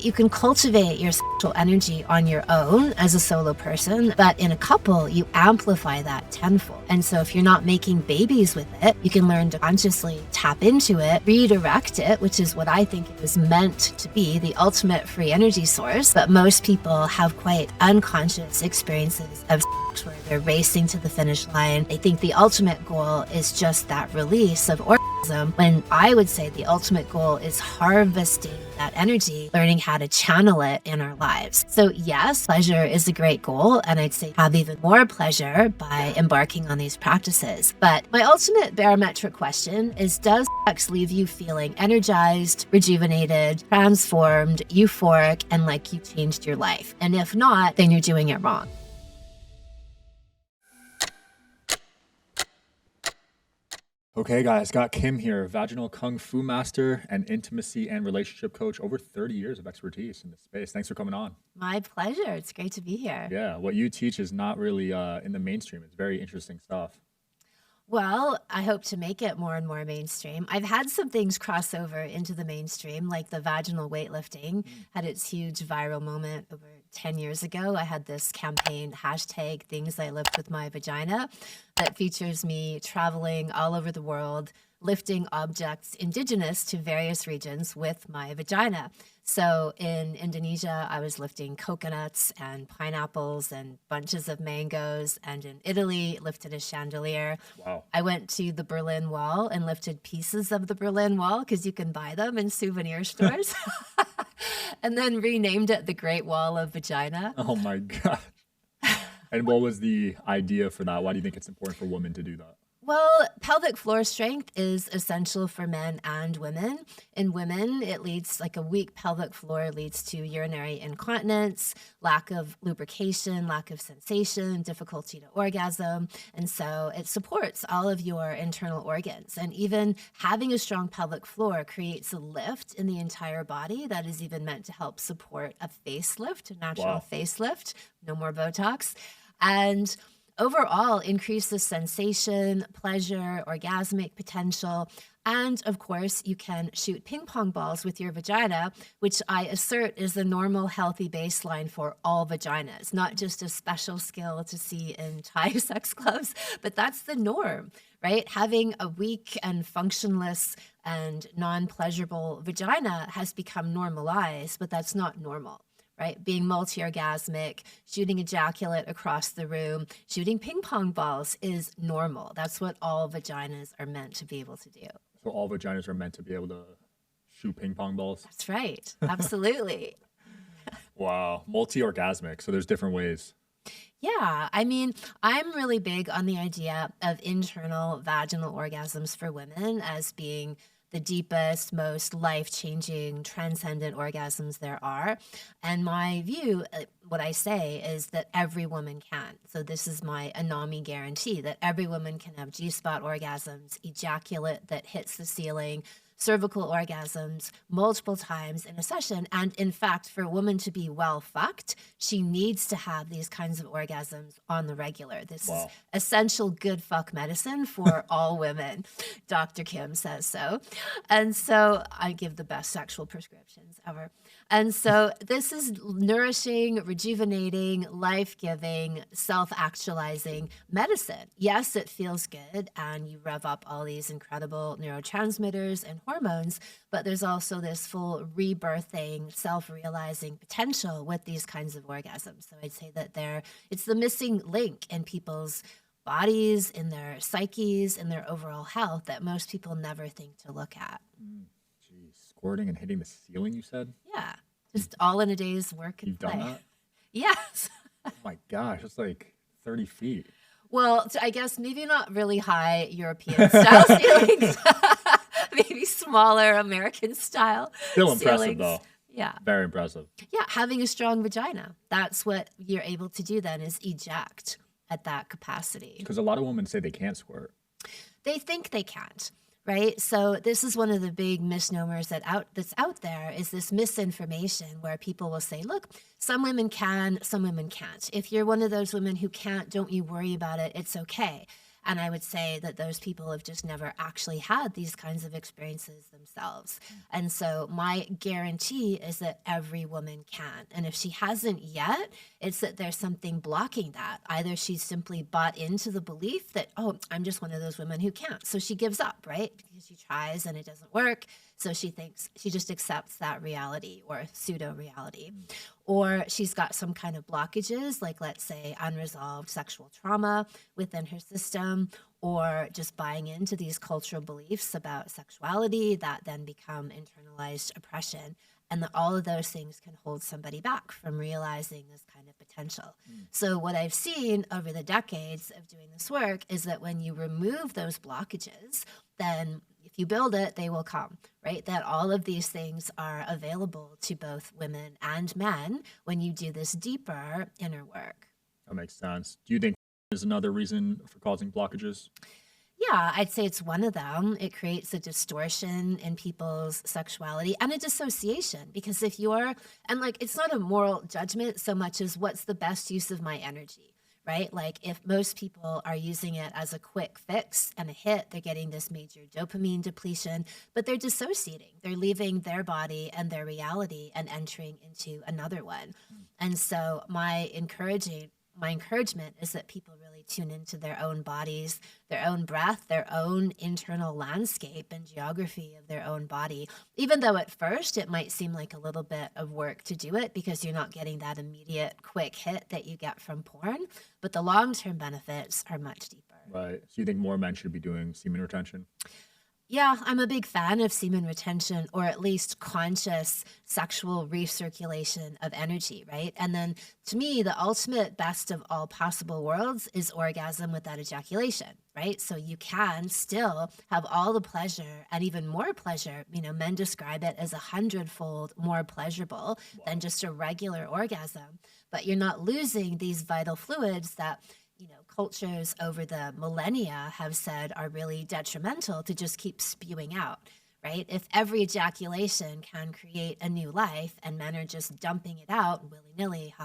You can cultivate your sexual energy on your own as a solo person, but in a couple, you amplify that tenfold. And so if you're not making babies with it, you can learn to consciously tap into it, redirect it, which is what I think it was meant to be, the ultimate free energy source. But most people have quite unconscious experiences of sex where they're racing to the finish line. They think the ultimate goal is just that release of orgasm, when I would say the ultimate goal is harvesting that energy, learning how to channel it in our lives. So yes, pleasure is a great goal, and I'd say have even more pleasure by embarking on these practices. But my ultimate barometric question is, does sex leave you feeling energized, rejuvenated, transformed, euphoric, and like you changed your life? And if not, then you're doing it wrong. Okay, guys, got Kim here, vaginal kung fu master and intimacy and relationship coach, over 30 years of expertise in this space. Thanks for coming on. My pleasure. It's great to be here. Yeah, what you teach is not really in the mainstream. It's very interesting stuff. Well, I hope to make it more and more mainstream. I've had some things cross over into the mainstream, like the vaginal weightlifting had its huge viral moment over 10 years ago. I had this campaign, hashtag things I lift with my vagina, that features me traveling all over the world, lifting objects indigenous to various regions with my vagina. So in Indonesia, I was lifting coconuts and pineapples and bunches of mangoes. And in Italy, lifted a chandelier. Wow. I went to the Berlin Wall and lifted pieces of the Berlin Wall because you can buy them in souvenir stores. And then renamed it the Great Wall of Vagina. Oh my God. And what was the idea for that? Why do you think it's important for women to do that? Well, pelvic floor strength is essential for men and women. In women, it leads, like a weak pelvic floor leads to urinary incontinence, lack of lubrication, lack of sensation, difficulty to orgasm. And so it supports all of your internal organs. And even having a strong pelvic floor creates a lift in the entire body that is even meant to help support a facelift, a natural facelift, no more Botox. And overall, increase the sensation, pleasure, orgasmic potential. And of course, you can shoot ping pong balls with your vagina, which I assert is the normal, healthy baseline for all vaginas, not just a special skill to see in Thai sex clubs, but that's the norm, right? Having a weak and functionless and non-pleasurable vagina has become normalized, but that's not normal. Right? Being multi-orgasmic, shooting ejaculate across the room, shooting ping pong balls is normal. That's what all vaginas are meant to be able to do. So all vaginas are meant to be able to shoot ping pong balls? That's right. Absolutely. Wow. Multi-orgasmic. So there's different ways. Yeah, I mean, I'm really big on the idea of internal vaginal orgasms for women as being the deepest, most life-changing, transcendent orgasms there are. And my view, what I say, is that every woman can. So this is my Anami guarantee, that every woman can have G-spot orgasms, ejaculate that hits the ceiling, cervical orgasms multiple times in a session. And in fact, for a woman to be well fucked, she needs to have these kinds of orgasms on the regular. This is essential good fuck medicine for all women. Dr. Kim says so. And so I give the best sexual prescriptions ever. And so this is nourishing, rejuvenating, life-giving, self-actualizing medicine. Yes, it feels good, and you rev up all these incredible neurotransmitters and hormones, but there's also this full rebirthing, self-realizing potential with these kinds of orgasms. So I'd say that it's the missing link in people's bodies, in their psyches, in their overall health that most people never think to look at. Geez, squirting and hitting the ceiling, you said? Yeah, just all in a day's work and play. You've done that? Yes. Oh my gosh, it's like 30 feet. Well, I guess maybe not really high European style ceilings. Maybe smaller American style Still impressive, ceilings. though. Yeah. Very impressive. Yeah, having a strong vagina. That's what you're able to do then, is eject at that capacity. Because a lot of women say they can't squirt. They think they can't, right? So this is one of the big misnomers that's out there, is this misinformation where people will say, look, some women can, some women can't. If you're one of those women who can't, don't you worry about it. It's okay. And I would say that those people have just never actually had these kinds of experiences themselves. And so my guarantee is that every woman can. And if she hasn't yet, it's that there's something blocking that. Either she's simply bought into the belief that, oh, I'm just one of those women who can't. So she gives up, right? Because she tries and it doesn't work. So she thinks she just accepts that reality or pseudo reality. Or she's got some kind of blockages, like let's say unresolved sexual trauma within her system, or just buying into these cultural beliefs about sexuality that then become internalized oppression. And all of those things can hold somebody back from realizing this kind of potential. So what I've seen over the decades of doing this work is that when you remove those blockages, then if you build it, they will come, right? That all of these things are available to both women and men when you do this deeper inner work. That makes sense. Do you think is another reason for causing blockages? Yeah, I'd say it's one of them. It creates a distortion in people's sexuality and a dissociation because if you're, and like, it's not a moral judgment so much as what's the best use of my energy, right? Like if most people are using it as a quick fix and a hit, they're getting this major dopamine depletion, but they're dissociating. They're leaving their body and their reality and entering into another one. And so my encouragement is that people really tune into their own bodies, their own breath, their own internal landscape and geography of their own body, even though at first it might seem like a little bit of work to do it because you're not getting that immediate quick hit that you get from porn, but the long-term benefits are much deeper. Right. So you think more men should be doing semen retention? Yeah, I'm a big fan of semen retention, or at least conscious sexual recirculation of energy, right? And then to me, the ultimate best of all possible worlds is orgasm without ejaculation, right? So you can still have all the pleasure and even more pleasure. You know, men describe it as 100-fold more pleasurable than just a regular orgasm, but you're not losing these vital fluids that cultures over the millennia have said are really detrimental to just keep spewing out, right? If every ejaculation can create a new life and men are just dumping it out willy-nilly,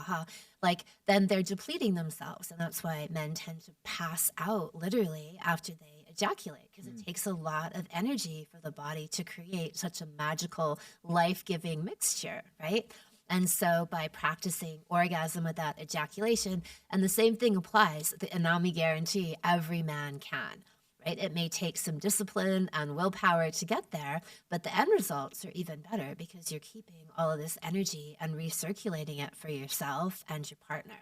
then they're depleting themselves. And that's why men tend to pass out literally after they ejaculate, because it takes a lot of energy for the body to create such a magical, life-giving mixture, right? And so by practicing orgasm without ejaculation, and the same thing applies, the Anami guarantee, every man can, right? It may take some discipline and willpower to get there, but the end results are even better because you're keeping all of this energy and recirculating it for yourself and your partner.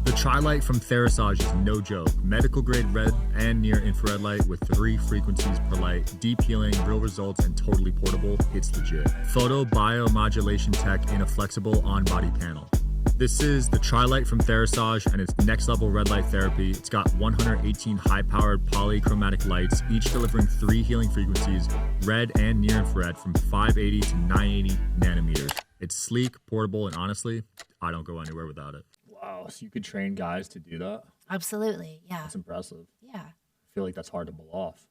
The Tri-Light from TheraSage is no joke. Medical grade red and near infrared light with 3 frequencies per light, deep healing, real results, and totally portable. It's legit. Photo biomodulation tech in a flexible on-body panel. This is the Tri-Light from TheraSage and it's next level red light therapy. It's got 118 high-powered polychromatic lights, each delivering 3 healing frequencies, red and near infrared from 580 to 980 nanometers. It's sleek, portable, and honestly, I don't go anywhere without it. Wow, so you could train guys to do that? Absolutely, yeah. That's impressive. Yeah. I feel like that's hard to pull off.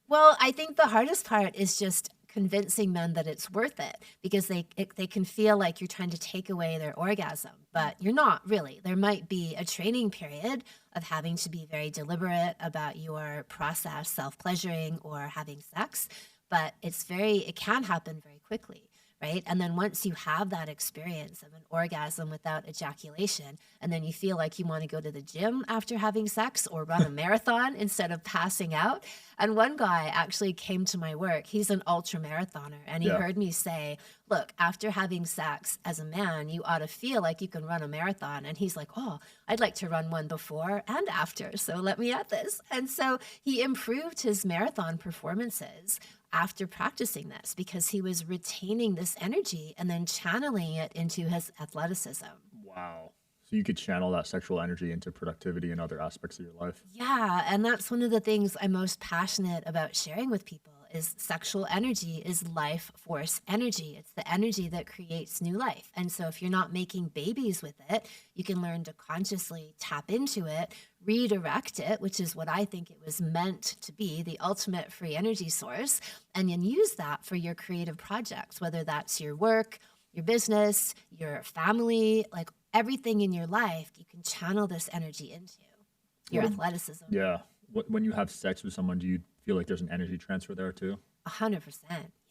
Well, I think the hardest part is just convincing men that it's worth it because they can feel like you're trying to take away their orgasm, but you're not really. There might be a training period of having to be very deliberate about your process, self-pleasuring or having sex, but it can happen very quickly. Right? And then once you have that experience of an orgasm without ejaculation, and then you feel like you want to go to the gym after having sex or run a marathon instead of passing out. And one guy actually came to my work. He's an ultra marathoner. And he heard me say, look, after having sex as a man, you ought to feel like you can run a marathon. And he's like, oh, I'd like to run one before and after. So let me at this. And so he improved his marathon performances after practicing this because he was retaining this energy and then channeling it into his athleticism. Wow. So you could channel that sexual energy into productivity and other aspects of your life. Yeah, and that's one of the things I'm most passionate about sharing with people is sexual energy is life force energy. It's the energy that creates new life. And so if you're not making babies with it, you can learn to consciously tap into it, redirect it, which is what I think it was meant to be, the ultimate free energy source, and then use that for your creative projects, whether that's your work, your business, your family, like everything in your life, you can channel this energy into your athleticism. Yeah. When you have sex with someone, do you feel like there's an energy transfer there too? 100%.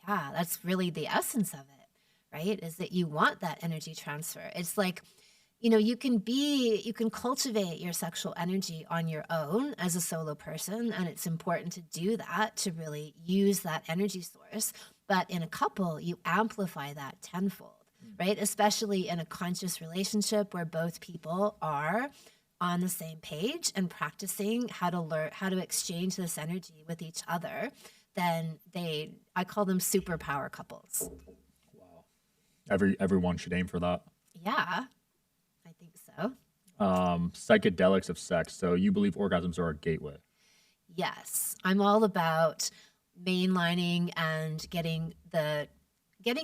Yeah, that's really the essence of it, right? Is that you want that energy transfer. It's like, you can cultivate your sexual energy on your own as a solo person, and it's important to do that to really use that energy source. But in a couple, you amplify that tenfold, right? Especially in a conscious relationship where both people are on the same page and practicing how to learn how to exchange this energy with each other. Then I call them superpower couples. Wow. Everyone should aim for that. Yeah, I think so. Psychedelics of sex. So you believe orgasms are a gateway. Yes, I'm all about mainlining and getting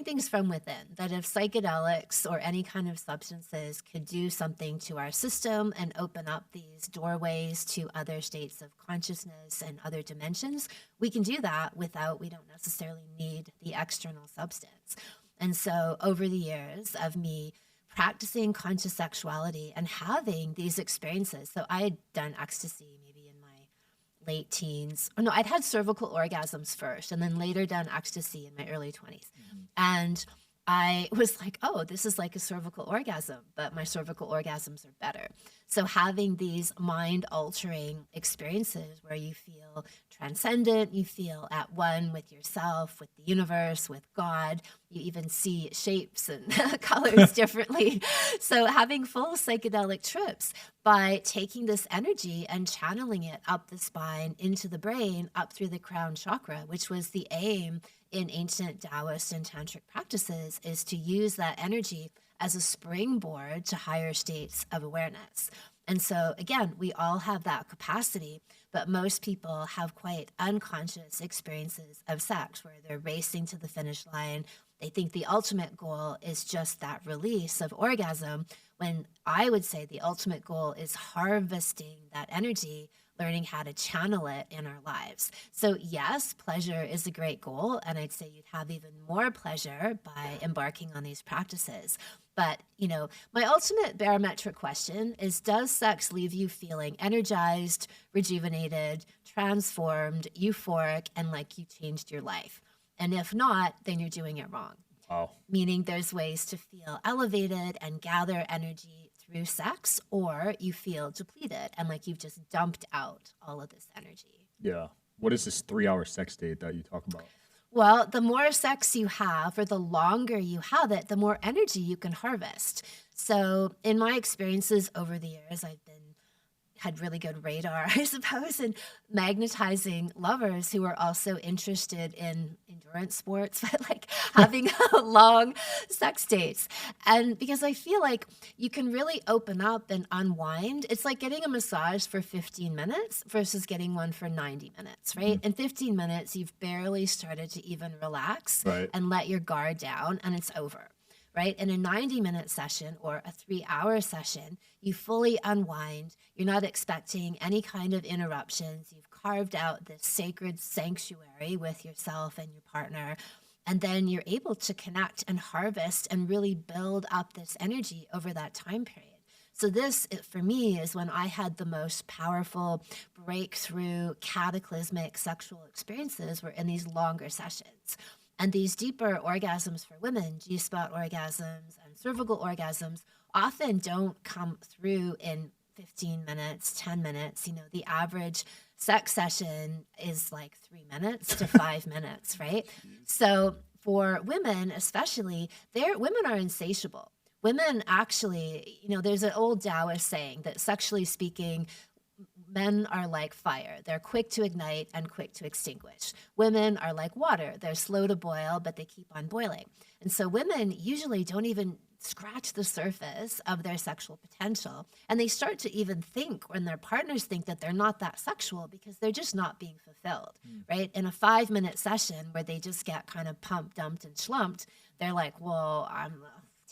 things from within. That if psychedelics or any kind of substances could do something to our system and open up these doorways to other states of consciousness and other dimensions, we can do that we don't necessarily need the external substance. And so over the years of me practicing conscious sexuality and having these experiences, so I had done ecstasy maybe in my late teens. Oh no, I'd had cervical orgasms first and then later done ecstasy in my early 20s. And I was like, oh, this is like a cervical orgasm, but my cervical orgasms are better. So having these mind-altering experiences where you feel transcendent, you feel at one with yourself, with the universe, with God, you even see shapes and colors differently. So having full psychedelic trips by taking this energy and channeling it up the spine, into the brain, up through the crown chakra, which was the aim in ancient Taoist and tantric practices, is to use that energy as a springboard to higher states of awareness. And so again, we all have that capacity, but most people have quite unconscious experiences of sex where they're racing to the finish line. They think the ultimate goal is just that release of orgasm, when I would say the ultimate goal is harvesting that energy, learning how to channel it in our lives. So yes, pleasure is a great goal, and I'd say you'd have even more pleasure by embarking on these practices. But, my ultimate barometric question is, does sex leave you feeling energized, rejuvenated, transformed, euphoric, and like you changed your life? And if not, then you're doing it wrong. Wow. Meaning there's ways to feel elevated and gather energy through sex, or you feel depleted and like you've just dumped out all of this energy. Yeah. What is this 3-hour sex date that you talk about? Well, the more sex you have or the longer you have it, the more energy you can harvest. So in my experiences over the years, had really good radar, I suppose, in magnetizing lovers who are also interested in endurance sports, but like having long sex dates. And because I feel like you can really open up and unwind. It's like getting a massage for 15 minutes versus getting one for 90 minutes, right? In 15 minutes, you've barely started to even relax and let your guard down, and it's over. Right? In a 90-minute session or a 3-hour session, you fully unwind. You're not expecting any kind of interruptions. You've carved out this sacred sanctuary with yourself and your partner. And then you're able to connect and harvest and really build up this energy over that time period. So this, for me, is when I had the most powerful breakthrough, cataclysmic sexual experiences were in these longer sessions. And these deeper orgasms for women, G-spot orgasms and cervical orgasms, often don't come through in 15 minutes, 10 minutes. The average sex session is like 3 minutes to 5 minutes, right? So for women especially, women are insatiable. Women actually, there's an old Taoist saying that sexually speaking, men are like fire. They're quick to ignite and quick to extinguish. Women are like water. They're slow to boil, but they keep on boiling. And so women usually don't even scratch the surface of their sexual potential. And they start to even think, when their partners think, that they're not that sexual because they're just not being fulfilled, right? In a 5-minute session where they just get kind of pumped, dumped, and schlumped, they're like, well, I'm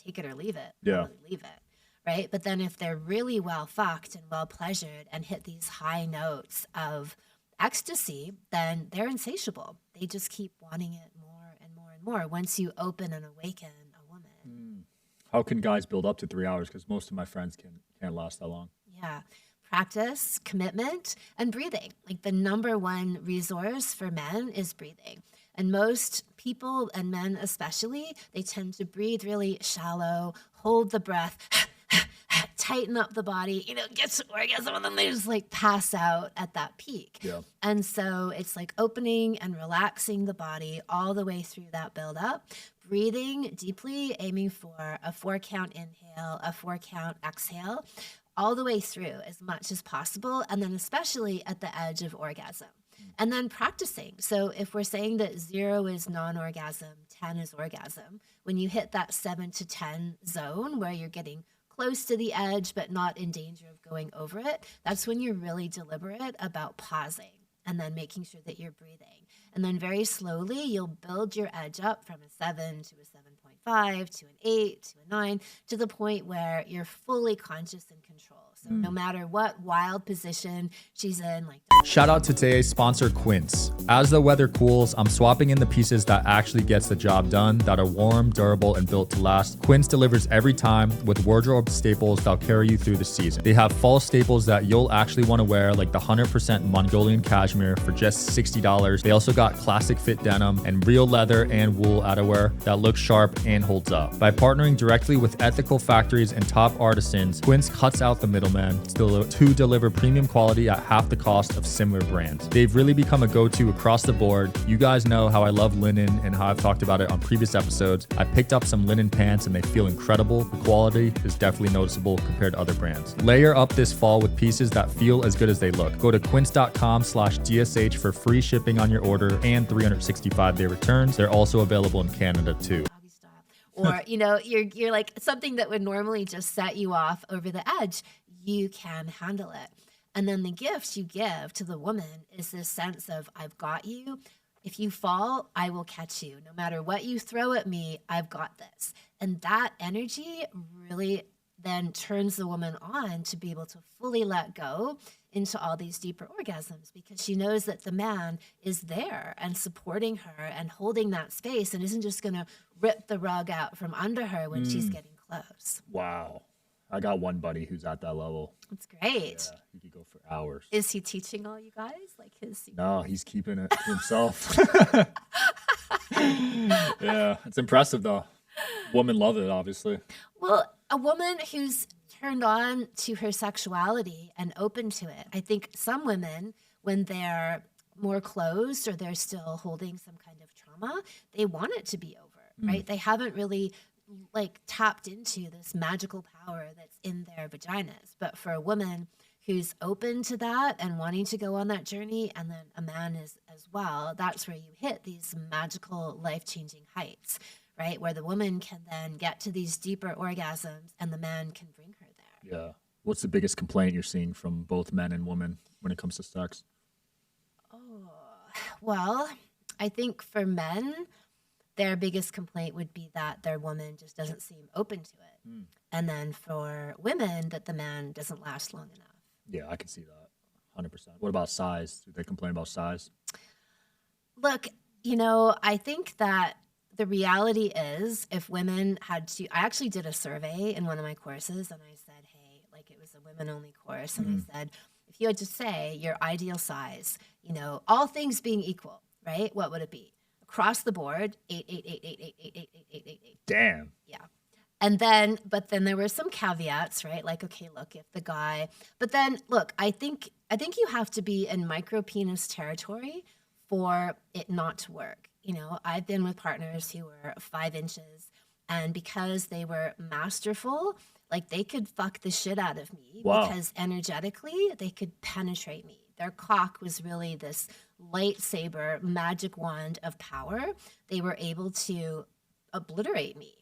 take it or leave it. Yeah. Really leave it. Right? But then if they're really well fucked and well pleasured and hit these high notes of ecstasy, then they're insatiable. They just keep wanting it more and more and more once you open and awaken a woman. How can guys build up to 3 hours? Because most of my friends can't last that long. Yeah. practice, commitment, and breathing. Like the number one resource for men is breathing. And most people, and men especially, they tend to breathe really shallow, hold the breath, tighten up the body, get to orgasm, and then they just like pass out at that peak. Yeah. And so it's like opening and relaxing the body all the way through that build up, breathing deeply, aiming for a 4-count inhale, a 4-count exhale, all the way through as much as possible. And then especially at the edge of orgasm. And then practicing. So if we're saying that 0 is non-orgasm, 10 is orgasm, when you hit that 7 to 10 zone where you're getting close to the edge but not in danger of going over it, that's when you're really deliberate about pausing and then making sure that you're breathing. And then very slowly, you'll build your edge up from a 7 to a 7.5 to an 8 to a 9 to the point where you're fully conscious and control. So no matter what wild position she's in, like Shout out to today's sponsor, Quince. As the weather cools, I'm swapping in the pieces that actually gets the job done, that are warm, durable, and built to last. Quince delivers every time with wardrobe staples that'll carry you through the season. They have fall staples that you'll actually want to wear, like the 100% Mongolian cashmere for just $60. They also got classic fit denim and real leather and wool outerwear that looks sharp and holds up. By partnering directly with ethical factories and top artisans, Quince cuts out the middleman to deliver premium quality at half the cost of similar brands. They've really become a go-to across the board. You guys know how I love linen and how I've talked about it on previous episodes. I picked up some linen pants and they feel incredible. The quality is definitely noticeable compared to other brands. Layer up this fall with pieces that feel as good as they look. Go to quince.com/DSH for free shipping on your order and 365-day returns. They're also available in Canada too. Or, you're like something that would normally just set you off over the edge, you can handle it. And then the gift you give to the woman is this sense of, I've got you. If you fall, I will catch you. No matter what you throw at me, I've got this. And that energy really then turns the woman on to be able to fully let go into all these deeper orgasms, because she knows that the man is there and supporting her and holding that space and isn't just going to rip the rug out from under her when she's getting close. Wow. I got one buddy who's at that level. That's great. Yeah, he could go for hours. Is he teaching all you guys? Like his secret? No, he's keeping it to himself. Yeah, it's impressive though. Women love it, obviously. Well, a woman who's turned on to her sexuality and open to it. I think some women, when they're more closed or they're still holding some kind of trauma, they want it to be over, right? They haven't really tapped into this magical power that's in their vaginas. But for a woman who's open to that and wanting to go on that journey, and then a man is as well, that's where you hit these magical, life-changing heights, right? Where the woman can then get to these deeper orgasms and the man can bring her there. Yeah. What's the biggest complaint you're seeing from both men and women when it comes to sex? Oh, well, I think for men, their biggest complaint would be that their woman just doesn't seem open to it. And then for women, that the man doesn't last long enough. Yeah, I can see that. 100%. What about size? Do they complain about size? Look, I think that the reality is, if women had to, I actually did a survey in one of my courses and I said, hey, it was a women only course. And I said, if you had to say your ideal size, all things being equal, right? What would it be? Across the board, 8, 8, 8, 8, 8, 8, 8, 8, 8, 8, 8. Damn. Yeah. And then, but then there were some caveats, right? Like, okay, look, if the guy, but then look, I think you have to be in micro penis territory for it not to work. I've been with partners who were 5 inches, and because they were masterful, they could fuck the shit out of me. Wow. Because energetically they could penetrate me. Their cock was really this lightsaber magic wand of power. They were able to obliterate me.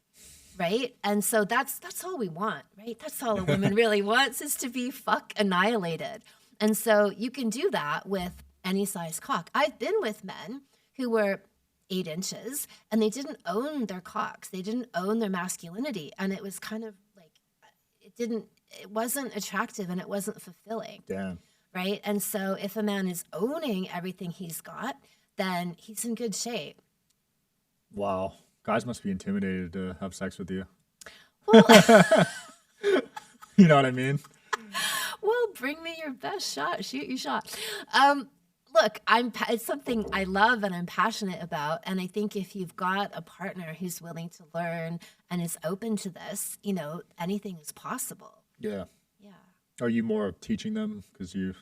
Right. And so that's all we want. Right. That's all a woman really wants, is to be fuck annihilated. And so you can do that with any size cock. I've been with men who were 8 inches and they didn't own their cocks. They didn't own their masculinity. And it was kind of it wasn't attractive and it wasn't fulfilling. Damn. Right. And so if a man is owning everything he's got, then he's in good shape. Wow. Guys must be intimidated to have sex with you. Well, You know what I mean? Well, bring me your best shot. Shoot your shot. Look, it's something I love and I'm passionate about. And I think if you've got a partner who's willing to learn and is open to this, anything is possible. Yeah. Yeah. Are you more of teaching them? Because you...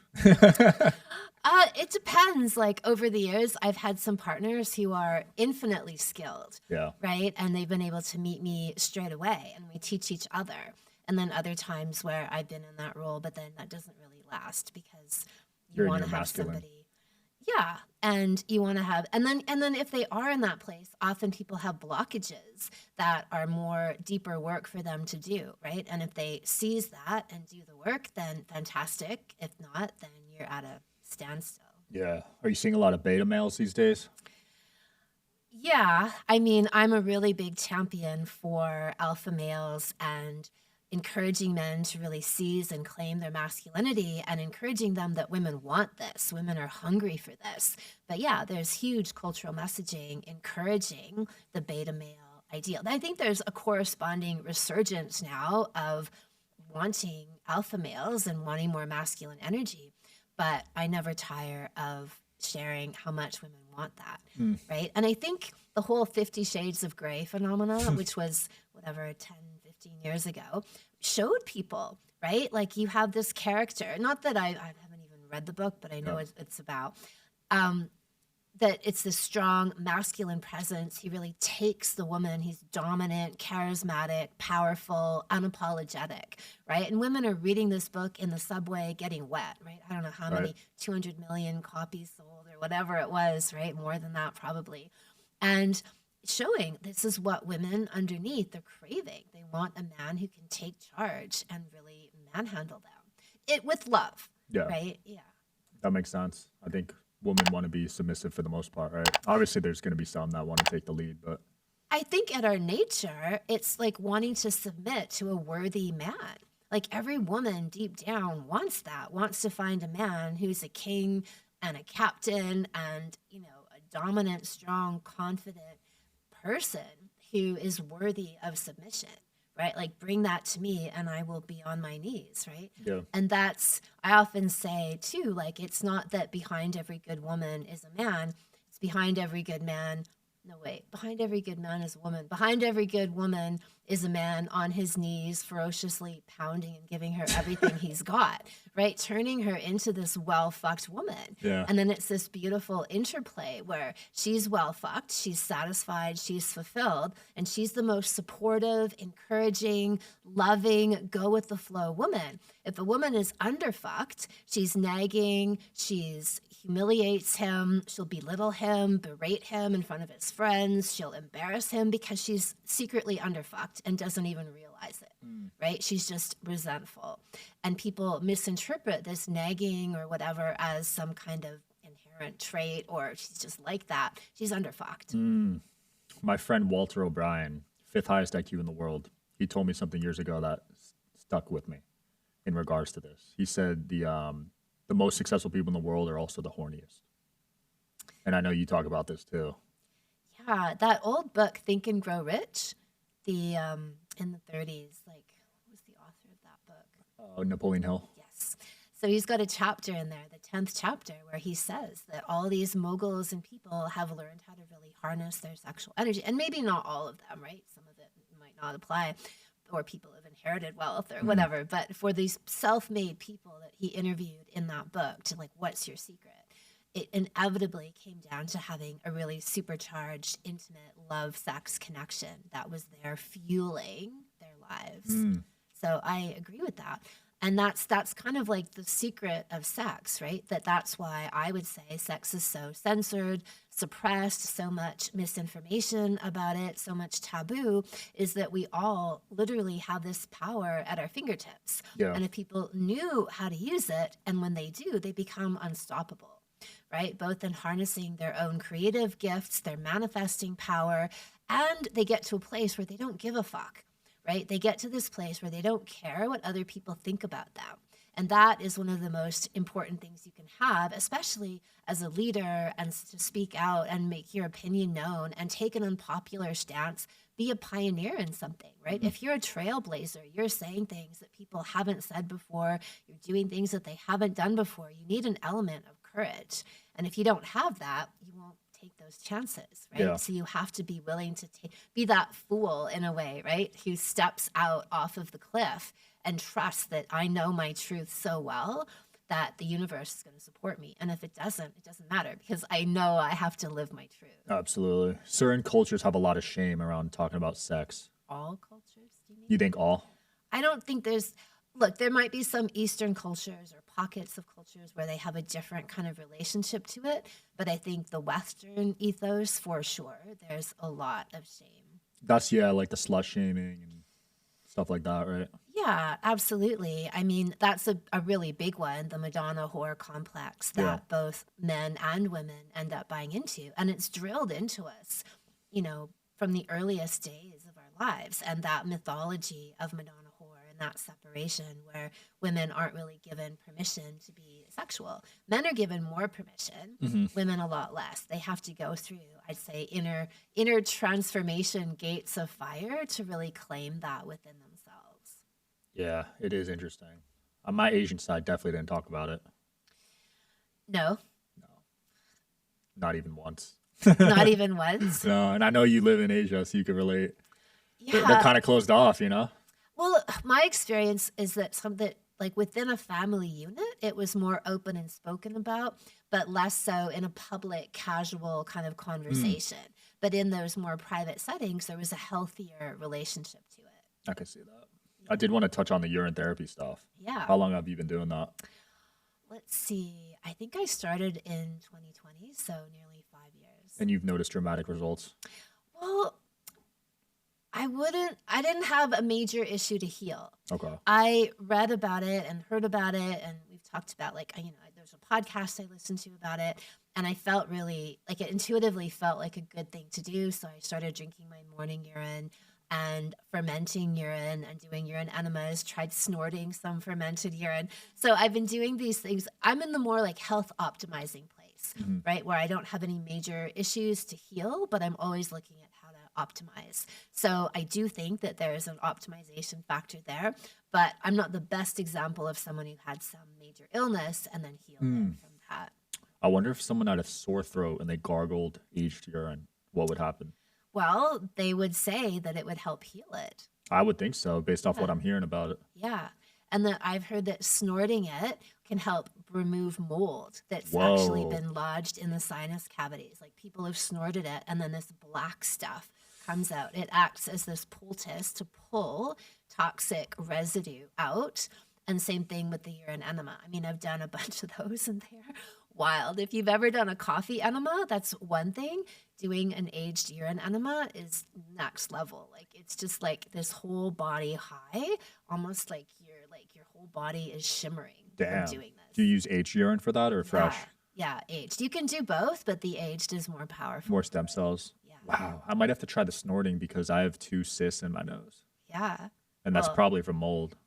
It depends. Like over the years, I've had some partners who are infinitely skilled. Yeah. Right. And they've been able to meet me straight away and we teach each other. And then other times where I've been in that role, but then that doesn't really last because you want to have somebody. Yeah. And you want to have, and then if they are in that place, often people have blockages that are more deeper work for them to do. Right. And if they seize that and do the work, then fantastic. If not, then you're at a standstill. Yeah. Are you seeing a lot of beta males these days? Yeah. I mean, I'm a really big champion for alpha males and encouraging men to really seize and claim their masculinity and encouraging them that women want this. Women are hungry for this. But yeah, there's huge cultural messaging encouraging the beta male ideal. I think there's a corresponding resurgence now of wanting alpha males and wanting more masculine energy. But I never tire of sharing how much women want that, right? And I think the whole 50 Shades of Grey phenomena, which was whatever, 10, 15 years ago, showed people, right? Like you have this character, not that I haven't even read the book, but I know it's about, that it's this strong masculine presence. He really takes the woman. He's dominant, charismatic, powerful, unapologetic, right? And women are reading this book in the subway getting wet, right? I don't know how many, 200 million copies sold or whatever it was, right? More than that probably. And showing this is what women underneath are craving. They want a man who can take charge and really manhandle them. It with love, right? Yeah. That makes sense. I think women want to be submissive for the most part, right? Obviously, there's going to be some that want to take the lead, but I think at our nature, it's like wanting to submit to a worthy man. Like every woman deep down wants that, wants to find a man who's a king and a captain and, a dominant, strong, confident person who is worthy of submission, right? Like bring that to me and I will be on my knees, right? Yeah. And I often say too, like it's not that behind every good woman is a man, it's behind every good man. No, wait, behind every good man is a woman. Behind every good woman is a man on his knees, ferociously pounding and giving her everything he's got, right? Turning her into this well-fucked woman. Yeah. And then it's this beautiful interplay where she's well-fucked, she's satisfied, she's fulfilled, and she's the most supportive, encouraging, loving, go-with-the-flow woman. If a woman is underfucked, she's nagging, she's humiliates him, she'll belittle him, berate him in front of his friends, she'll embarrass him because she's secretly underfucked and doesn't even realize it, right? She's just resentful. And people misinterpret this nagging or whatever as some kind of inherent trait or she's just like that. She's underfucked. My friend Walter O'Brien, 5th highest IQ in the world, he told me something years ago that stuck with me in regards to this. He said the most successful people in the world are also the horniest. And I know you talk about this too. Yeah, that old book, Think and Grow Rich, in the 30s, like, who was the author of that book? Napoleon Hill. Yes. So he's got a chapter in there, the 10th chapter, where he says that all these moguls and people have learned how to really harness their sexual energy. And maybe not all of them, right? Some of it might not apply, or people have inherited wealth or whatever. But for these self-made people that he interviewed in that book to like, what's your secret? It inevitably came down to having a really supercharged, intimate love, sex connection that was there fueling their lives. So I agree with that. And that's kind of like the secret of sex, right? That's why I would say sex is so censored, suppressed, so much misinformation about it, so much taboo, is that we all literally have this power at our fingertips. Yeah. And if people knew how to use it, and when they do, they become unstoppable, right? Both in harnessing their own creative gifts, their manifesting power, and they get to a place where they don't give a fuck. Right? They get to this place where they don't care what other people think about them. And that is one of the most important things you can have, especially as a leader, and to speak out and make your opinion known and take an unpopular stance. Be a pioneer in something, right? If you're a trailblazer, you're saying things that people haven't said before, you're doing things that they haven't done before. You need an element of courage. And if you don't have that, you won't take those chances, right? Yeah. So you have to be willing to be that fool in a way, right? Who steps out off of the cliff and trusts that I know my truth so well that the universe is going to support me. And if it doesn't matter, because I know I have to live my truth. Absolutely. Certain cultures have a lot of shame around talking about sex. All cultures, do you mean? You think all? I don't think look, there might be some Eastern cultures or pockets of cultures where they have a different kind of relationship to it. But I think the Western ethos, for sure, there's a lot of shame. That's, like the slut shaming and stuff like that, right? Yeah, absolutely. I mean, that's a really big one, the Madonna whore complex that both men and women end up buying into. And it's drilled into us, from the earliest days of our lives. And that mythology of Madonna whore and that separation where women aren't really given permission to be sexual. Men are given more permission, women a lot less. They have to go through, I'd say, inner transformation gates of fire to really claim that within themselves. Yeah, it is interesting. On my Asian side, definitely didn't talk about it. No. Not even once. Not even once? No, and I know you live in Asia, so you can relate. Yeah. They're kind of closed off, Well, my experience is that like within a family unit, it was more open and spoken about, but less so in a public, casual kind of conversation. But in those more private settings, there was a healthier relationship to it. I can see that. I did want to touch on the urine therapy stuff. Yeah. How long have you been doing that? Let's see. I think I started in 2020, so nearly 5 years. And you've noticed dramatic results? Well, I didn't have a major issue to heal. Okay. I read about it and heard about it, and we've talked about, there's a podcast I listened to about it, and I felt really, it intuitively felt like a good thing to do, so I started drinking my morning urine and fermenting urine and doing urine enemas, tried snorting some fermented urine. So I've been doing these things. I'm in the more health optimizing place, right? Where I don't have any major issues to heal, but I'm always looking at how to optimize. So I do think that there is an optimization factor there, but I'm not the best example of someone who had some major illness and then healed it from that. I wonder if someone had a sore throat and they gargled aged urine, what would happen? Well, they would say that it would help heal it. I would think so, based off what I'm hearing about it. Yeah. And that I've heard that snorting it can help remove mold that's actually been lodged in the sinus cavities. Like people have snorted it and then this black stuff comes out. It acts as this poultice to pull toxic residue out. And same thing with the urine enema. I mean, I've done a bunch of those and they're wild. If you've ever done a coffee enema, that's one thing. Doing an aged urine enema is next level. It's just this whole body high, almost like your whole body is shimmering from doing this. Do you use aged urine for that or fresh? Yeah, aged. You can do both, but the aged is more powerful. More stem cells. Yeah. Wow. I might have to try the snorting because I have 2 cysts in my nose. Yeah. And that's probably from mold.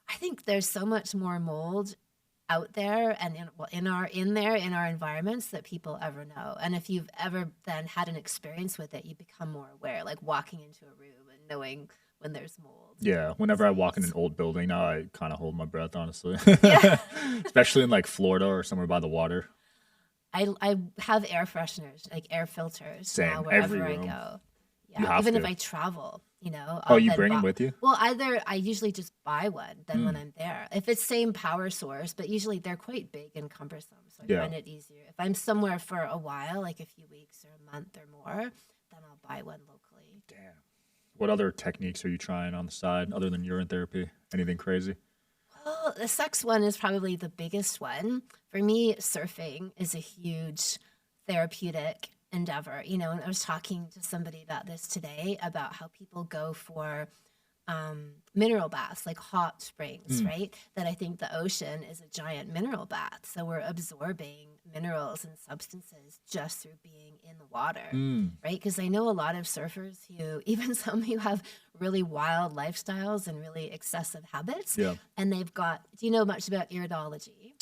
I think there's so much more mold out there and in our environments that people ever know. And if you've ever then had an experience with it, you become more aware, like walking into a room and knowing when there's mold. Yeah, whenever I walk in an old building now, I kind of hold my breath, honestly. Yeah. Especially in Florida or somewhere by the water. I have air fresheners, air filters now every wherever I room. go. Yeah, even if I travel, you bring them with you? Well, either I usually just buy one then when I'm there. If it's same power source, but usually they're quite big and cumbersome, so I find it easier. If I'm somewhere for a while, like a few weeks or a month or more, then I'll buy one locally. Damn. What other techniques are you trying on the side other than urine therapy? Anything crazy? Well, the sex one is probably the biggest one. For me, surfing is a huge therapeutic endeavor, and I was talking to somebody about this today, about how people go for mineral baths, like hot springs, right? That I think the ocean is a giant mineral bath. So we're absorbing minerals and substances just through being in the water, right? Because I know a lot of surfers who, even some who have really wild lifestyles and really excessive habits, and they've got, do you know much about iridology?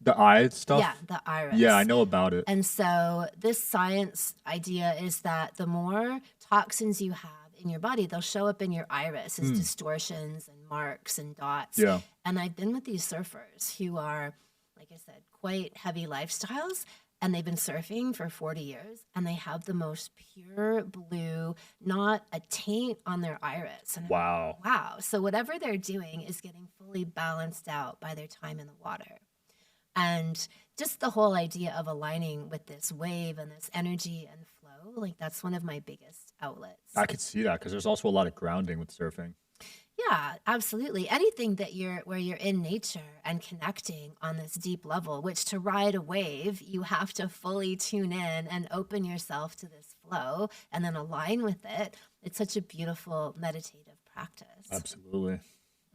The eye stuff? Yeah, the iris. Yeah, I know about it. And so this science idea is that the more toxins you have in your body, they'll show up in your iris as distortions and marks and dots. Yeah. And I've been with these surfers who are, like I said, quite heavy lifestyles, and they've been surfing for 40 years, and they have the most pure blue, not a taint on their iris. And Wow. wow. So whatever they're doing is getting fully balanced out by their time in the water. And just the whole idea of aligning with this wave and this energy and flow, like that's one of my biggest outlets. I could see that because there's also a lot of grounding with surfing. Yeah, absolutely. Anything that where you're in nature and connecting on this deep level, which to ride a wave, you have to fully tune in and open yourself to this flow and then align with it. It's such a beautiful meditative practice. Absolutely.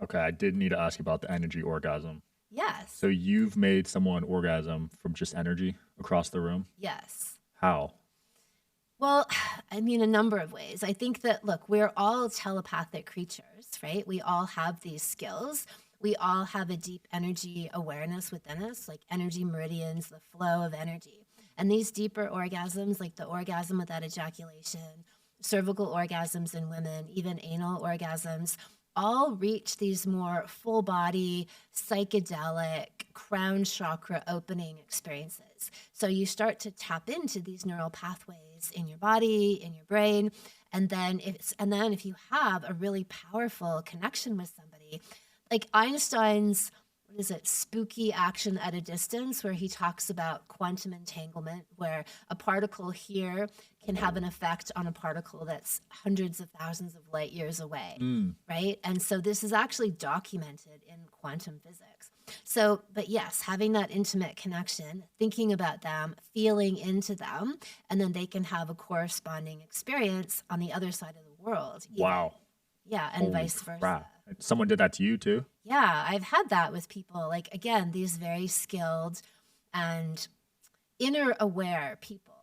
Okay, I did need to ask you about the energy orgasm. Yes. So you've made someone orgasm from just energy across the room? Yes. How? Well, I mean, a number of ways. I think that, look, we're all telepathic creatures, right? We all have these skills. We all have a deep energy awareness within us, like energy meridians, the flow of energy. And these deeper orgasms, like the orgasm without ejaculation, cervical orgasms in women, even anal orgasms, all reach these more full body, psychedelic, crown chakra opening experiences. So you start to tap into these neural pathways in your body, in your brain. And then if you have a really powerful connection with somebody, like Einstein's, what is it, spooky action at a distance, where he talks about quantum entanglement, where a particle here can have an effect on a particle that's hundreds of thousands of light years away, right? And so this is actually documented in quantum physics. So, but yes, having that intimate connection, thinking about them, feeling into them, and then they can have a corresponding experience on the other side of the world. Even. Wow. Yeah, and Holy vice versa. crap. Someone did that to you too? Yeah, I've had that with people, like, again, these very skilled and inner aware people,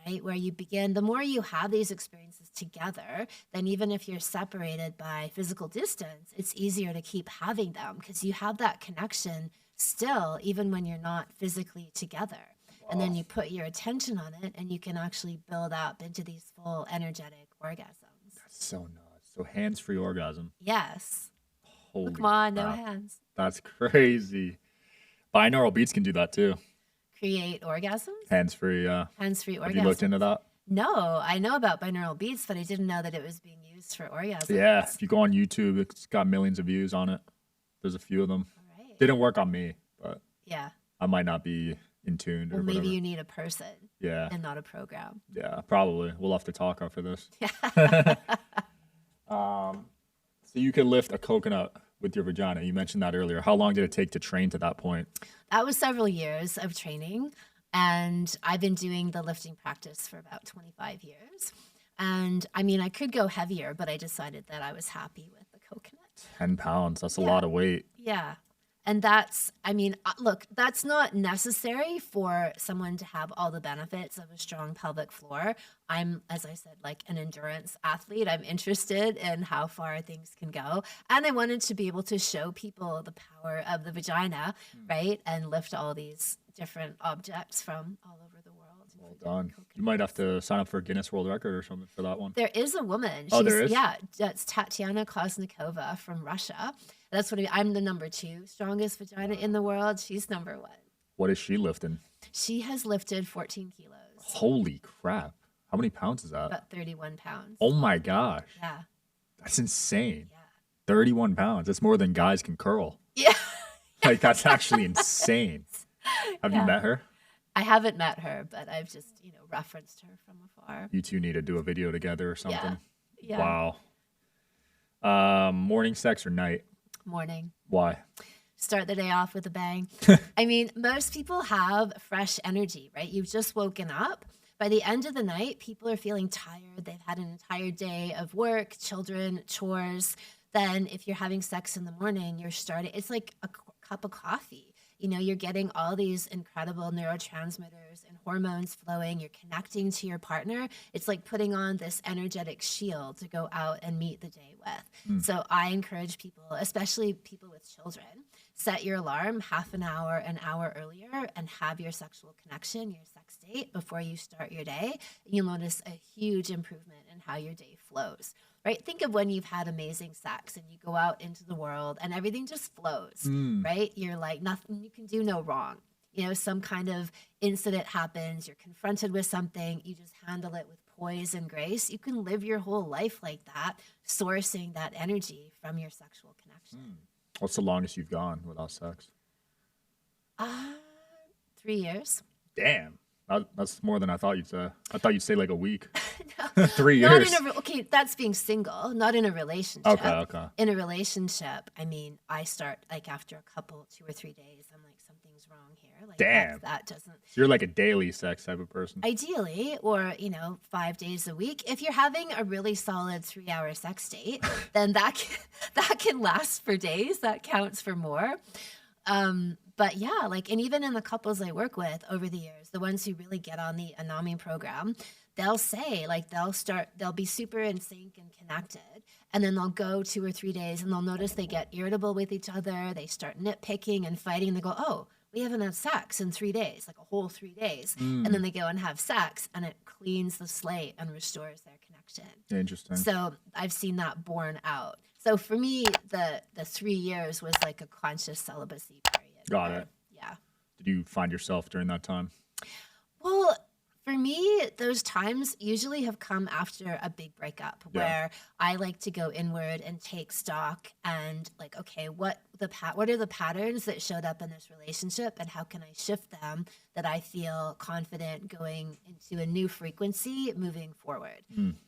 right? Where you begin, the more you have these experiences together, then even if you're separated by physical distance, it's easier to keep having them because you have that connection still, even when you're not physically together. Wow. And then you put your attention on it and you can actually build up into these full energetic orgasms. That's so nuts. So hands-free orgasm. Yes. Holy Come on, no crap. hands. That's crazy. Binaural beats can do that too. Create orgasms? Hands-free, yeah. Hands-free orgasms. Have you looked into that? No, I know about binaural beats, but I didn't know that it was being used for orgasms. Yeah, if you go on YouTube, it's got millions of views on it. There's a few of them. All right. Didn't work on me, but Yeah. I might not be in tune or Well, maybe whatever. you need a person Yeah, and not a program. yeah, probably. We'll have to talk after this. Yeah. So you could lift a coconut with your vagina. You mentioned that earlier. How long did it take to train to that point? That was several years of training. And I've been doing the lifting practice for about 25 years. And I mean, I could go heavier, but I decided that I was happy with the coconut. 10 pounds. That's a Yeah. lot of weight. Yeah. And that's, I mean, look, that's not necessary for someone to have all the benefits of a strong pelvic floor. I'm, as I said, like an endurance athlete. I'm interested in how far things can go. And I wanted to be able to show people the power of the vagina, right? And lift all these different objects from all over the world. Well done. You might have to sign up for a Guinness World Record or something for that one. There is a woman. Oh, there is? Yeah, that's Tatiana Koznikova from Russia. That's what I'm the number 2 strongest vagina in the world. She's number 1. What is she lifting? She has lifted 14 kilos, Holy crap. How many pounds is that? about 31 pounds. Oh my gosh. Yeah. That's insane. Yeah. 31 pounds. That's more than guys can curl. Yeah. Like, that's actually insane. Have you Yeah. met her? I haven't met her, but I've just, referenced her from afar. You two need to do a video together or something. Yeah. Wow. Morning sex or night? Morning. Why? Start the day off with a bang. I mean, most people have fresh energy, right? You've just woken up. By the end of the night, people are feeling tired. They've had an entire day of work, children, chores. then if you're having sex in the morning, it's like a cup of coffee. You know, you're getting all these incredible neurotransmitters and hormones flowing. You're connecting to your partner. It's like putting on this energetic shield to go out and meet the day with. So I encourage people, especially people with children, set your alarm half an hour earlier and have your sexual connection, your sex date before you start your day. You'll notice a huge improvement in how your day flows. Right? Think of when you've had amazing sex and you go out into the world and everything just flows, right? You're like, nothing, you can do no wrong. You know, some kind of incident happens, you're confronted with something, you just handle it with poise and grace. You can live your whole life like that, sourcing that energy from your sexual connection. What's the longest you've gone without sex? 3 years. Damn. That's more than I thought you'd say. I thought you'd say like a week. No, 3 years. Okay, that's being single, not in a relationship. Okay. In a relationship, I mean, I start like after a couple, 2 or 3 days, I'm like, something's wrong here. Like, damn. That doesn't. So you're like a daily sex type of person. Ideally, or, 5 days a week. If you're having a really solid 3-hour sex date, then that can last for days. That counts for more. But yeah, like, and even in the couples I work with over the years, the ones who really get on the Anami program, they'll say, like, they'll be super in sync and connected. And then they'll go 2 or 3 days and they'll notice they get irritable with each other. They start nitpicking and fighting. And they go, oh, we haven't had sex in 3 days, like a whole 3 days. And then they go and have sex and it cleans the slate and restores their connection. Interesting. So I've seen that borne out. So for me, the 3 years was like a conscious celibacy period. Got it. Yeah. Did you find yourself during that time? Well, for me, those times usually have come after a big breakup where I like to go inward and take stock and like, okay, what are the patterns that showed up in this relationship and how can I shift them that I feel confident going into a new frequency moving forward?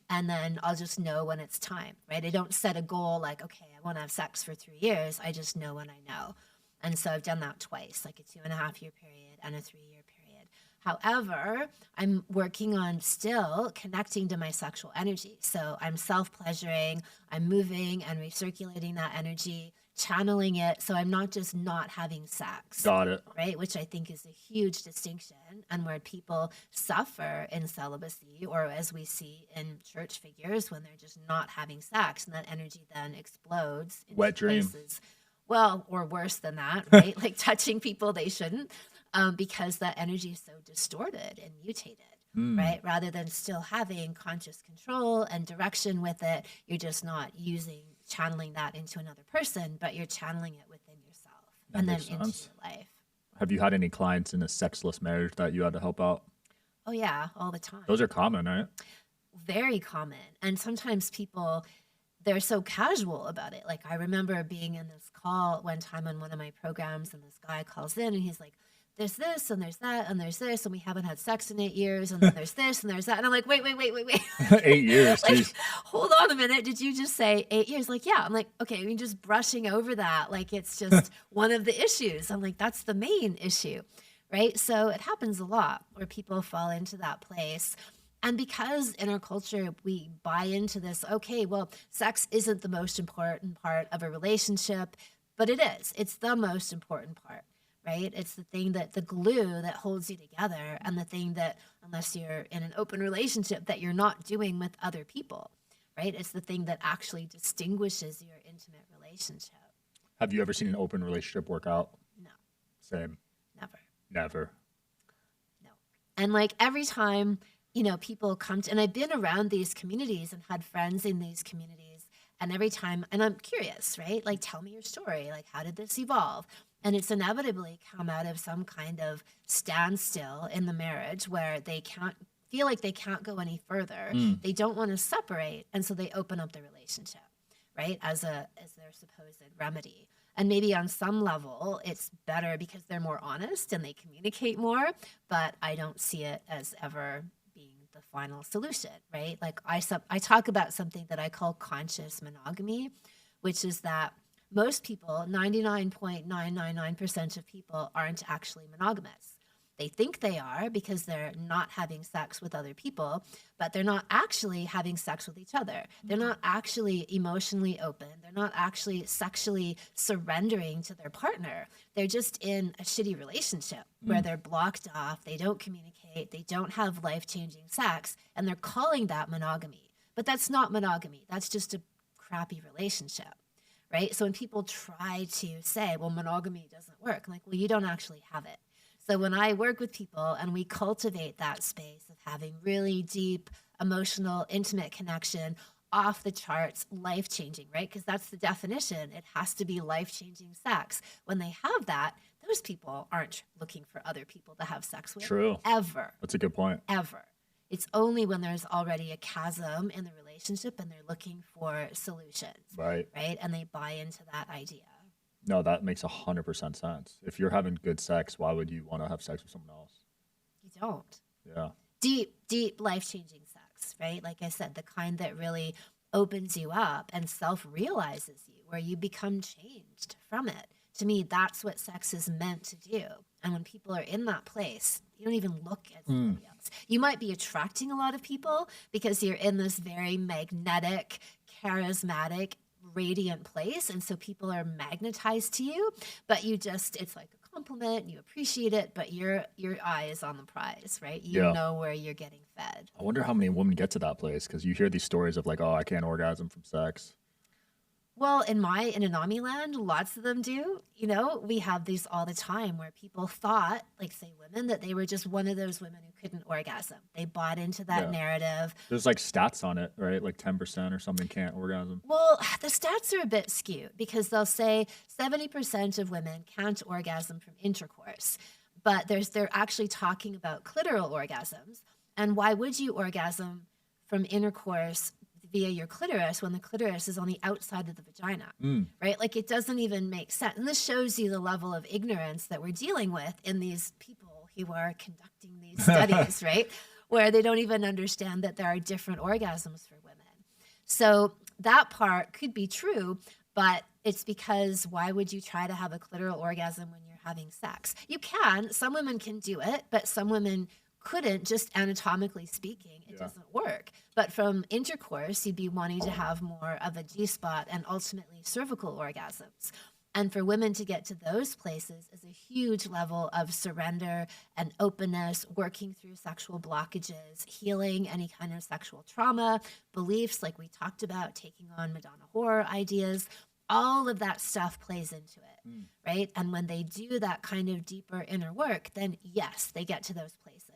And then I'll just know when it's time, right? I don't set a goal like, okay, I want to have sex for 3 years. I just know when I know. And so I've done that twice, like a 2.5-year period and a 3-year period. However, I'm working on still connecting to my sexual energy. So I'm self-pleasuring, I'm moving and recirculating that energy, channeling it. So I'm not just not having sex. Got it. Right? Which I think is a huge distinction and where people suffer in celibacy or as we see in church figures when they're just not having sex and that energy then explodes. Wet dream. Places. Well, or worse than that, right? Like touching people they shouldn't because that energy is so distorted and mutated, right? Rather than still having conscious control and direction with it, you're just not channeling that into another person, but you're channeling it within yourself and then into your life. Have you had any clients in a sexless marriage that you had to help out? Oh, yeah, all the time. Those are common, right? Very common. And sometimes people, they're so casual about it. Like I remember being in this call one time on one of my programs and this guy calls in and he's like, there's this and there's that and there's this and we haven't had sex in 8 years and then there's this and there's that. And I'm like, wait. 8 years, like, hold on a minute. Did you just say 8 years? Like, yeah. I'm like, okay, I mean, just brushing over that. Like it's just one of the issues. I'm like, that's the main issue, right? So it happens a lot where people fall into that place. And because in our culture, we buy into this, okay, well, sex isn't the most important part of a relationship, but it is. It's the most important part, right? It's the thing the glue that holds you together and the thing that, unless you're in an open relationship, that you're not doing with other people, right? It's the thing that actually distinguishes your intimate relationship. Have you ever seen an open relationship work out? No. Same. Never. No. And like every time, people come to, and I've been around these communities and had friends in these communities. And every time, and I'm curious, right? Like, tell me your story. Like, how did this evolve? And it's inevitably come out of some kind of standstill in the marriage where they feel like they can't go any further. They don't want to separate. And so they open up the relationship, right? As their supposed remedy. And maybe on some level, it's better because they're more honest and they communicate more. But I don't see it as ever being the final solution, right? Like I talk about something that I call conscious monogamy, which is that most people, 99.999% of people aren't actually monogamous. They think they are because they're not having sex with other people, but they're not actually having sex with each other. They're not actually emotionally open. They're not actually sexually surrendering to their partner. They're just in a shitty relationship where they're blocked off, they don't communicate, they don't have life-changing sex, and they're calling that monogamy. But that's not monogamy. That's just a crappy relationship, right? So when people try to say, well, monogamy doesn't work, I'm like, well, you don't actually have it. So when I work with people and we cultivate that space of having really deep, emotional, intimate connection, off the charts, life-changing, right? Because that's the definition. It has to be life-changing sex. When they have that, those people aren't looking for other people to have sex with. True. Ever. That's a good point. Ever. It's only when there's already a chasm in the relationship and they're looking for solutions. Right. Right? And they buy into that idea. No, that makes 100% sense. If you're having good sex, why would you want to have sex with someone else? You don't. Yeah. Deep, life-changing sex, right? Like I said, the kind that really opens you up and self-realizes you, where you become changed from it. To me, that's what sex is meant to do. And when people are in that place, you don't even look at somebody else. You might be attracting a lot of people because you're in this very magnetic, charismatic, radiant place. And so people are magnetized to you, but it's like a compliment, you appreciate it, but your eye is on the prize, right? You know where you're getting fed. I wonder how many women get to that place, because you hear these stories of like, oh, I can't orgasm from sex. Well, in Anami land, lots of them do. You know, we have these all the time where people thought, like say women, that they were just one of those women who couldn't orgasm. They bought into that narrative. There's like stats on it, right? Like 10% or something can't orgasm. Well, the stats are a bit skewed because they'll say 70% of women can't orgasm from intercourse, but they're actually talking about clitoral orgasms. And why would you orgasm from intercourse via your clitoris when the clitoris is on the outside of the vagina, right? Like it doesn't even make sense. And this shows you the level of ignorance that we're dealing with in these people who are conducting these studies, right? Where they don't even understand that there are different orgasms for women. So that part could be true, but it's because why would you try to have a clitoral orgasm when you're having sex? You can. Some women can do it, but some women couldn't, just anatomically speaking. It doesn't work. But from intercourse, you'd be wanting to have more of a G-spot and ultimately cervical orgasms. And for women to get to those places is a huge level of surrender and openness, working through sexual blockages, healing any kind of sexual trauma, beliefs like we talked about, taking on Madonna horror ideas. All of that stuff plays into it, right? And when they do that kind of deeper inner work, then yes, they get to those places.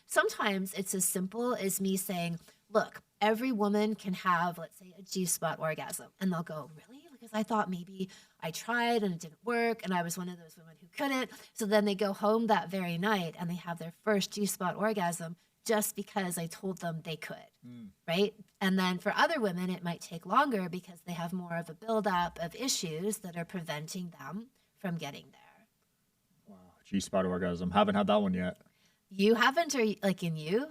Sometimes it's as simple as me saying, look, every woman can have, let's say, a G-spot orgasm. And they'll go, really? Because I thought maybe I tried and it didn't work and I was one of those women who couldn't. So then they go home that very night and they have their first G-spot orgasm just because I told them they could, right? And then for other women, it might take longer because they have more of a buildup of issues that are preventing them from getting there. Wow. G-spot orgasm. Haven't had that one yet. You haven't, or like in you?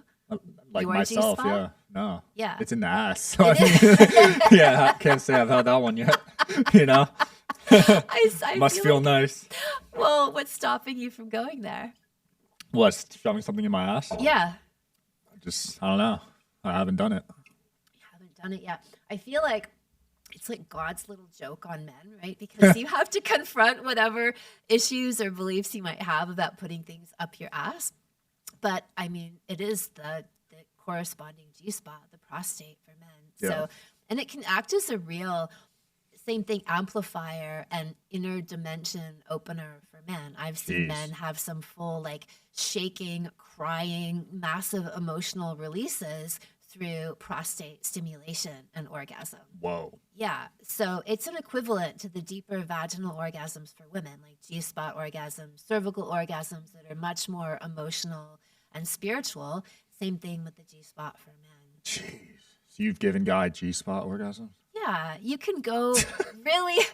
Like Your myself, G-spot? yeah. No. Yeah. It's in the ass. So I mean, yeah, I can't say I've had that one yet. You know? I Must feel like, nice. well, what's stopping you from going there? What, shoving something in my ass? Yeah. I don't know. I haven't done it. You haven't done it yet. I feel like it's like God's little joke on men, right? Because you have to confront whatever issues or beliefs you might have about putting things up your ass. But I mean, it is the corresponding G-spot, the prostate for men. Yeah. So, and it can act as a real, same thing, amplifier and inner dimension opener for men. I've seen men have some full like shaking, crying, massive emotional releases through prostate stimulation and orgasm. Whoa. Yeah. So it's an equivalent to the deeper vaginal orgasms for women, like G-spot orgasms, cervical orgasms that are much more emotional and spiritual. Same thing with the G-spot for men. Jeez. So you've given guy G-spot orgasms? Yeah. You can go really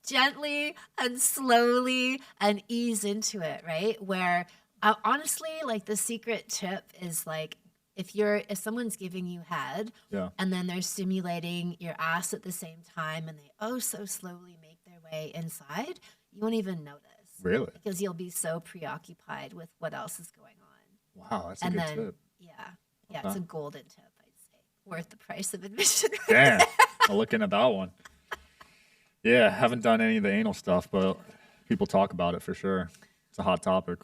gently and slowly and ease into it, right? Where honestly, like the secret tip is like, if someone's giving you head and then they're stimulating your ass at the same time and they so slowly make their way inside, you won't even notice. Really? because you'll be so preoccupied with what else is going on. Wow, that's a And good then, tip. yeah, it's a golden tip, I'd say. Worth the price of admission. Damn, I'm looking at that one. Yeah, haven't done any of the anal stuff, but people talk about it for sure. It's a hot topic.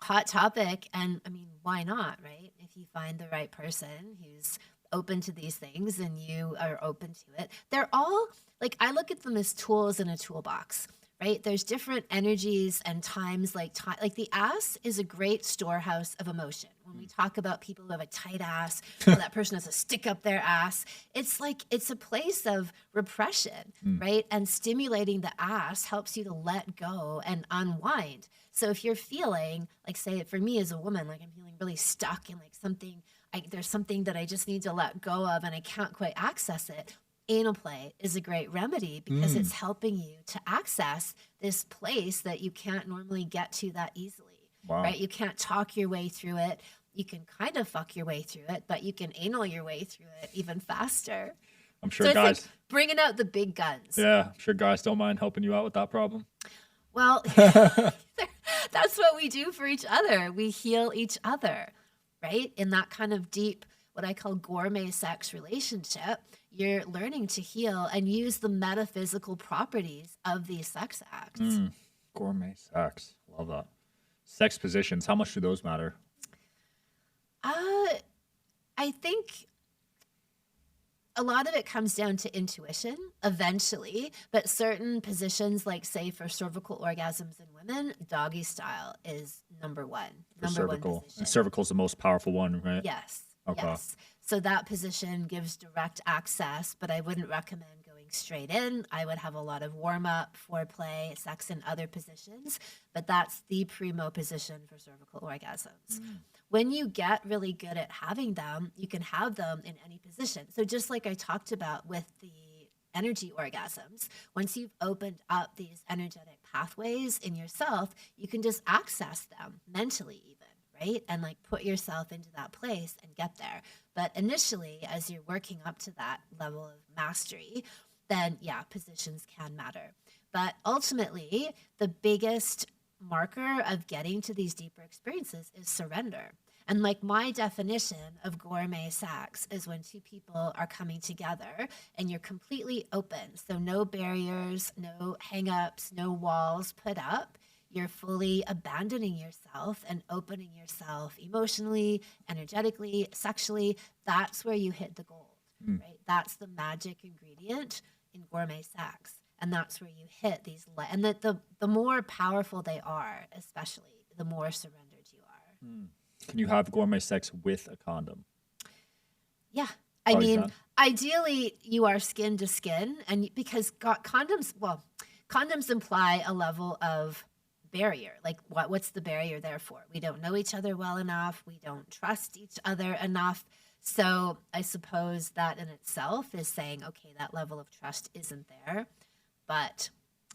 Hot topic. And I mean, why not, right? If you find the right person who's open to these things and you are open to it, they're all like, I look at them as tools in a toolbox, right? There's different energies and times, like the ass is a great storehouse of emotion. When we talk about people who have a tight ass, or that person has to stick up their ass, it's like, it's a place of repression, right? And stimulating the ass helps you to let go and unwind. So if you're feeling like, say for me as a woman, like I'm feeling really stuck in like something, there's something that I just need to let go of and I can't quite access it. Anal play is a great remedy because it's helping you to access this place that you can't normally get to that easily. Wow. Right? You can't talk your way through it. You can kind of fuck your way through it, but you can anal your way through it even faster. I'm sure So guys. it's like bringing out the big guns. Yeah, I'm sure guys don't mind helping you out with that problem. Well, that's what we do for each other. We heal each other, right? In that kind of deep, what I call gourmet sex relationship, you're learning to heal and use the metaphysical properties of these sex acts. Gourmet sex. Love that. Sex positions. How much do those matter? I think a lot of it comes down to intuition eventually, but certain positions, like say for cervical orgasms in women, doggy style is number one. Number one Cervical. position. And cervical is the most powerful one, right? Yes. Okay. Yes. So that position gives direct access, but I wouldn't recommend going straight in. I would have a lot of warm up, foreplay, sex in other positions, but that's the primo position for cervical orgasms. When you get really good at having them, you can have them in any position. So just like I talked about with the energy orgasms, once you've opened up these energetic pathways in yourself, you can just access them mentally even, right? And like put yourself into that place and get there. But initially, as you're working up to that level of mastery, then yeah, positions can matter. But ultimately, the biggest marker of getting to these deeper experiences is surrender. And like my definition of gourmet sex is when two people are coming together and you're completely open. So no barriers, no hang-ups, no walls put up. You're fully abandoning yourself and opening yourself emotionally, energetically, sexually. That's where you hit the gold, right? That's the magic ingredient in gourmet sex. And that's where you hit these, and the more powerful they are, especially, the more surrendered you are. Can you have gourmet sex with a condom? Yeah. Oh, I you mean, can? ideally because condoms imply a level of barrier. Like what's the barrier there for? We don't know each other well enough. We don't trust each other enough. So I suppose that in itself is saying, okay, that level of trust isn't there. But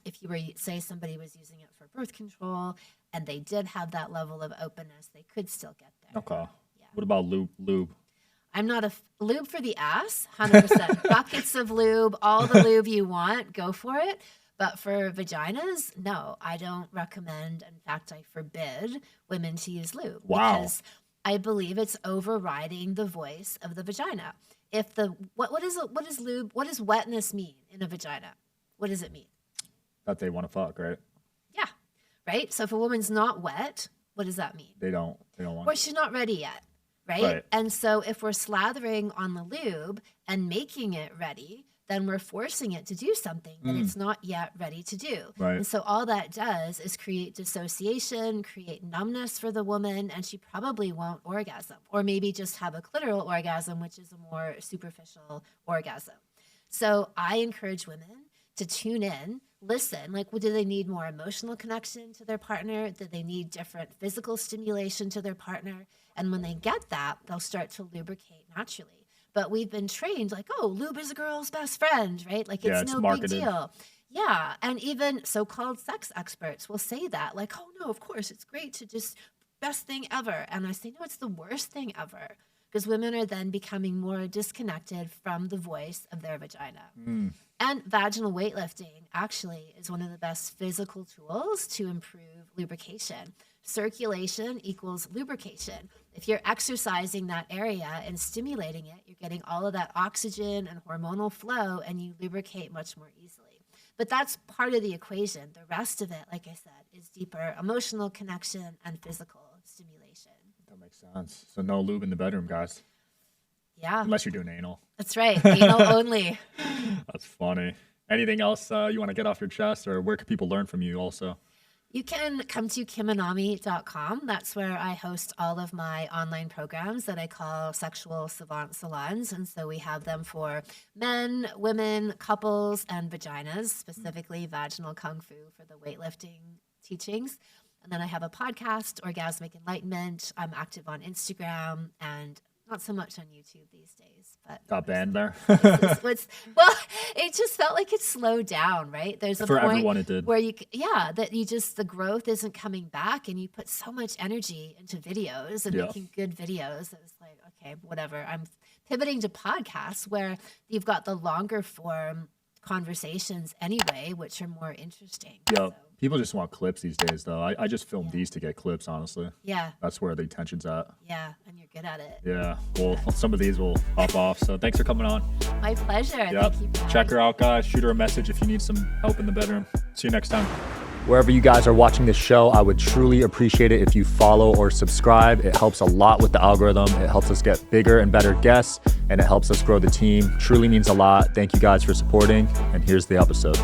if you were, say somebody was using it for birth control and they did have that level of openness, they could still get there. Okay. Yeah. What about lube? I'm not lube for the ass, 100%. Buckets of lube, all the lube you want, go for it. But for vaginas, no, I don't recommend. In fact, I forbid women to use lube. Wow. Because I believe it's overriding the voice of the vagina. If what is lube? What does wetness mean in a vagina? What does it mean? That they want to fuck, right? Yeah, right? So if a woman's not wet, what does that mean? They don't want Or she's not ready yet, right? And so if we're slathering on the lube and making it ready, then we're forcing it to do something that it's not yet ready to do. Right. And so all that does is create dissociation, create numbness for the woman, and she probably won't orgasm, or maybe just have a clitoral orgasm, which is a more superficial orgasm. So I encourage women to tune in, listen, like, well, do they need more emotional connection to their partner? Do they need different physical stimulation to their partner? And when they get that, they'll start to lubricate naturally. But we've been trained like, oh, lube is a girl's best friend, right? Like it's no marketed. big deal. Yeah. And even so-called sex experts will say that, like, oh no, of course, it's great to just best thing ever. And I say, no, it's the worst thing ever. because women are then becoming more disconnected from the voice of their vagina. And vaginal weightlifting actually is one of the best physical tools to improve lubrication. Circulation equals lubrication. If you're exercising that area and stimulating it, you're getting all of that oxygen and hormonal flow, and you lubricate much more easily. But that's part of the equation. The rest of it, like I said, is deeper emotional connection and physical stimulation. That makes sense. So no lube in the bedroom, guys. Yeah. Unless you're doing anal. That's right. Anal only. That's funny. Anything else you want to get off your chest, or where can people learn from you also? You can come to kimanami.com. That's where I host all of my online programs that I call sexual savant salons. And so we have them for men, women, couples, and vaginas, specifically vaginal kung fu for the weightlifting teachings. And then I have a podcast, Orgasmic Enlightenment. I'm active on Instagram and not so much on YouTube these days. But Got banned there? well, it just felt like it slowed down, right? There's a For point everyone it did. where the growth isn't coming back, and you put so much energy into videos and making good videos. It was like, okay, whatever. I'm pivoting to podcasts where you've got the longer form conversations anyway, which are more interesting. Yeah. So, People just want clips these days, though. I just film these to get clips, honestly. yeah, That's where the attention's at. yeah, and you're good at it. Yeah. Well, some of these will pop off. So thanks for coming on. My pleasure. Yep. Thank you for Check her out, guys. Shoot her a message if you need some help in the bedroom. See you next time. Wherever you guys are watching this show, I would truly appreciate it if you follow or subscribe. It helps a lot with the algorithm. It helps us get bigger and better guests, and it helps us grow the team. Truly means a lot. Thank you guys for supporting, and here's the episode.